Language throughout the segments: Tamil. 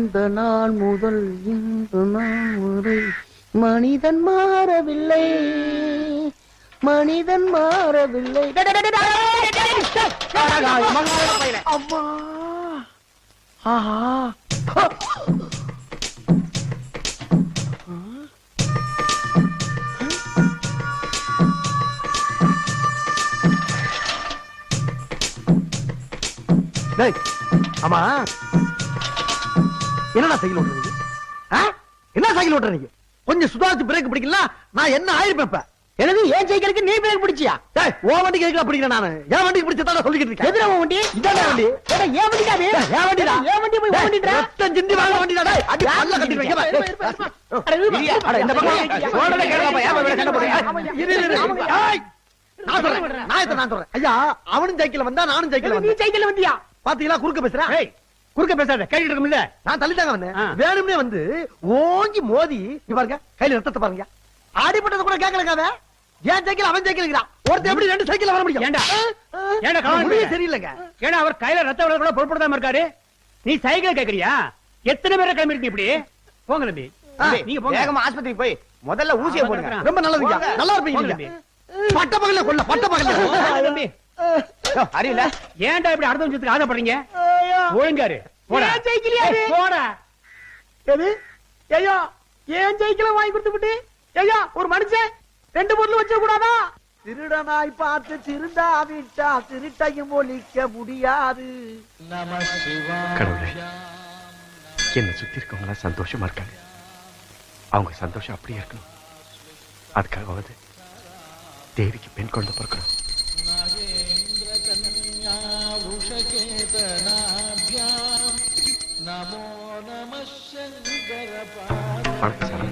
இந்த நாள் முதல் இந்த நாள் வரை மனிதன் மாறவில்லை, மனிதன் மாறவில்லை. அம்மா ஆஹா ஆமா என்னடா சைக்கிள் ஓட்டுறீங்க? என்ன சைக்கிள் ஓட்டுறீங்க? கொஞ்சம் சுதாரிச்சு பிரேக் பிடிக்கல நான் என்ன ஆயிருப்பேன். எனது ஏன் சைக்கிளுக்கு நீ பிரேக் பிடிச்சியா? ஓ வண்டிக்கு எதுக்கு பிடிக்கிறேன் நானு? என் வண்டிக்கு பிடிச்சதா சொல்லிக்கிட்டு இருக்கேன். எதுல வண்டி? இதானே வண்டி. ஏன் வண்டிடா இது? ஏன் வண்டிடா? ஏன் வண்டி போய் ஓடிட்டா? ரத்தம் சிந்தி வாங்க வண்டிடா டேய். அடி பல்ல கட்டிடுவீங்க பா. அட இந்த பக்கம் ஓடல கேளுங்கப்பா. ஏன் வேற சண்டை போடுறீங்க? இரு ஏய் நான் சொல்றேன். ஐயா அவனும் சைக்கிள்ல வந்தா நானும் சைக்கிள்ல வந்தேன். நீ சைக்கிள்ல வந்தியா? பாத்தீங்களா குறுக்க பேசுறேன். ஏய் குறுக்க பேசாத, கேட்டுட்டு இருக்கோம்ல. நான் தள்ளிட்டாங்க வந்தேன். வேணும்னே வந்து ஓங்கி மோதி பாருங்க கையில ரத்தத்தை பாருங்க. அடிபட்டது கூட கேட்கலங்க. ஏன் சைக்கிள் அவன் சைக்கிள்ங்கிறான். ஒருத்தர் எப்படி ரெண்டு சைக்கிள் வர முடியும்? ஏண்டா ஏண்டா காரணம் தெரியலங்க. ஏன்னா அவர் கையில ரத்த வர கூட பொறுப்படாம இருக்காரு. நீ சைக்கிள் கேக்குறியா? எத்தனை பேரை கிளம்பிருக்கு இப்படி? போங்க தம்பி, நீங்க போங்க. வேகமா ஆஸ்பத்திரிக்கு போய் முதல்ல ஊசியை போடுங்க. ரொம்ப நல்லதுங்க, நல்லா இருப்பீங்க. பட்ட பகல்ல கொல்ல பட்ட பகல்ல தம்பி அறியல. ஏன்டா இப்படி அடுத்த நிமிஷத்துக்கு ஆசைப்படுறீங்க? ஒழுங்காரு போடா சைக்கிள் போடா. எது ஐயோ ஏன் சைக்கிளை வாங்கி கொடுத்துட்டு ஐயா ஒரு மனுஷன் ரெண்டு பொருள் வச்ச கூடாதா? திருடனாய் பார்த்து திருந்தா விட்டா திருட்டையும் ஒழிக்க முடியாது. கடவுளே, என்ன சுத்தி இருக்கவங்க சந்தோஷமா இருக்காங்க. அவங்க சந்தோஷம் அப்படியே இருக்கணும். அதுக்காகவாது தேவிக்கு பெண் குழந்தை பிறக்கணும். வணக்கம் சார்.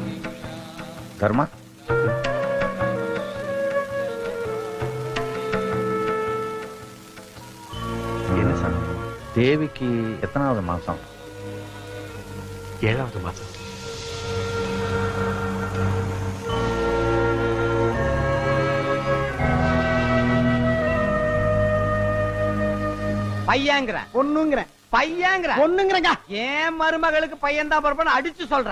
தர்மா, என்ன சார்? தேவிக்கு எத்தனாவது மாசம்? 7வது மாசம். பையங்கிற பொண்ணுங்கிற பையங்கிற பொண்ணுங்கிறங்க. ஏன் மருமகளுக்கு பையன் தான் பிறப்பான்னு அடிச்சு சொல்ற.